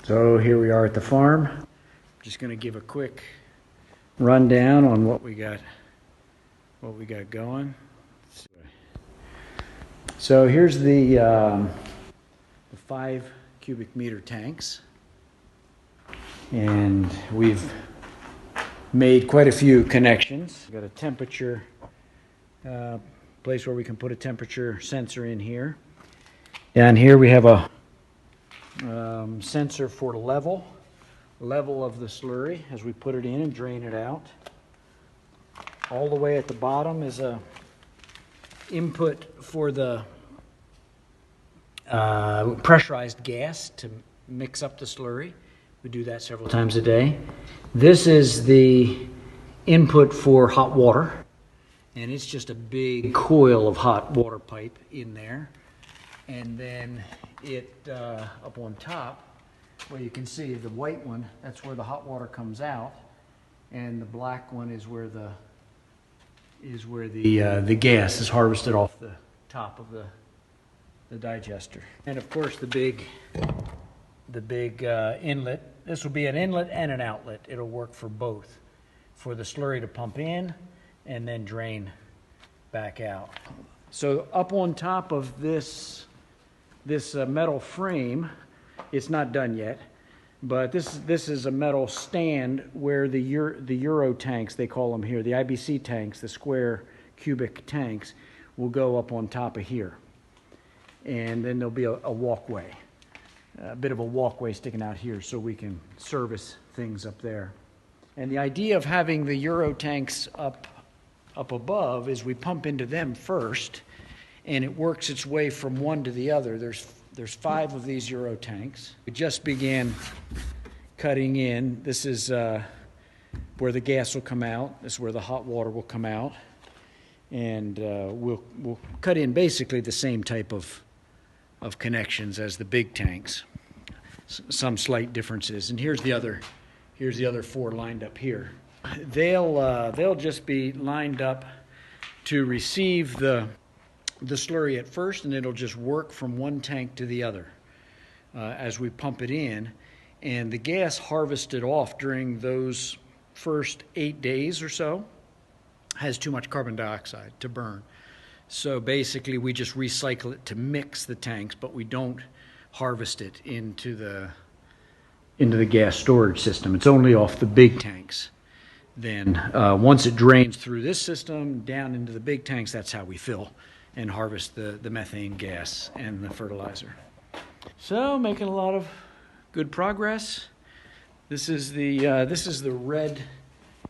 So here we are at the farm. Just going to give a quick rundown on what we got going. So here's the 5 cubic meter tanks, and we've made quite a few connections. We've got a temperature place where we can put a temperature sensor in here. Down here we have a sensor for level of the slurry as we put it in and drain it out. All the way at the bottom is a input for the pressurized gas to mix up the slurry. We do that several times a day. This is the input for hot water, and it's just a big coil of hot water pipe in there. And then it up on top, where you can see the white one, that's where the hot water comes out, and the black one is where the gas is harvested off the top of the digester. And of course the big inlet. This will be an inlet and an outlet. It'll work for both, for the slurry to pump in and then drain back out. So up on top of this metal frame, it's not done yet, but this is a metal stand where the Euro tanks, they call them here, the IBC tanks, the square cubic tanks, will go up on top of here. And then there'll be a walkway, a bit of a walkway sticking out here so we can service things up there. And the idea of having the Euro tanks up above is we pump into them first, and it works its way from one to the other. There's 5 of these Euro tanks. We just began cutting in. This is where the gas will come out. This is where the hot water will come out. And we'll cut in basically the same type of connections as the big tanks. Some slight differences. And here's the other 4 lined up here. They'll just be lined up to receive the slurry at first, and it'll just work from one tank to the other as we pump it in. And the gas harvested off during those first 8 days or so has too much carbon dioxide to burn. So basically we just recycle it to mix the tanks, but we don't harvest it into the gas storage system. It's only off the big tanks. Then once it drains through this system down into the big tanks, that's how we fill and harvest the methane gas and the fertilizer. So making a lot of good progress. This is the red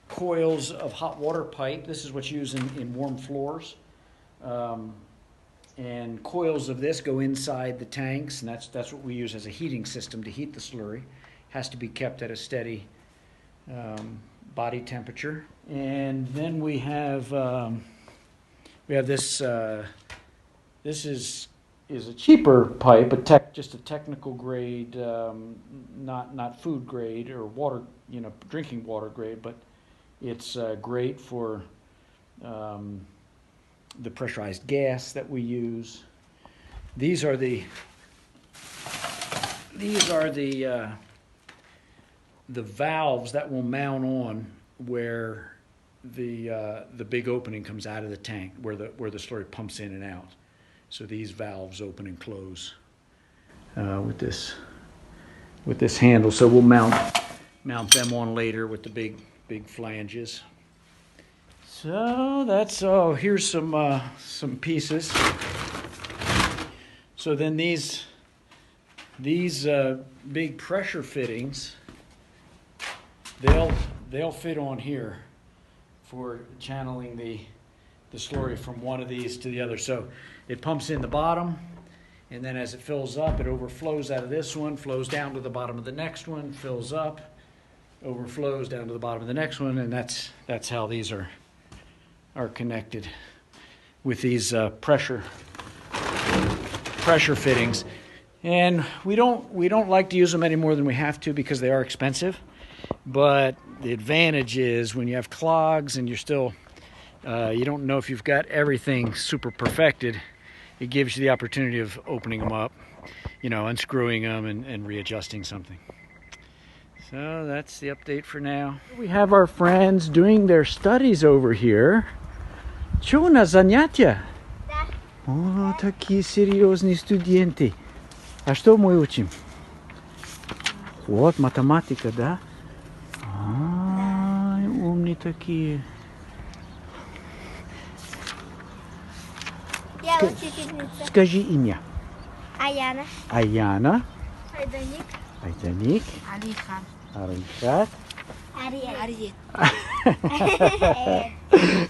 coils of hot water pipe. This is what's used in warm floors. And coils of this go inside the tanks, and that's what we use as a heating system to heat the slurry. Has to be kept at a steady body temperature. And then we have this. This is a cheaper pipe, just a technical grade, not food grade or water, drinking water grade, but it's great for the pressurized gas that we use. These are the valves that will mount on where the big opening comes out of the tank, where the slurry pumps in and out. So these valves open and close with this handle. So we'll mount them on later with the big flanges. So that's here's some pieces. So then these big pressure fittings, they'll fit on here for channeling the slurry from one of these to the other. So it pumps in the bottom, and then as it fills up, it overflows out of this one, flows down to the bottom of the next one, fills up, overflows down to the bottom of the next one, and that's how these are connected with these pressure fittings. And we don't like to use them any more than we have to because they are expensive. But the advantage is when you have clogs and you're still you don't know if you've got everything super perfected, it gives you the opportunity of opening them up, unscrewing them and readjusting something. So that's the update for now. We have our friends doing their studies over here. Чё на занятия? Да. О, такие серьезные студенты. А что мы учим? Вот, математика, да? Ай, умные такие. Я учительница. Скажи имя. Аяна. Аяна. Айданик. Айданик. Алихан. Аришат. Ариэль. Ариет.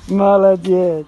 Молодец.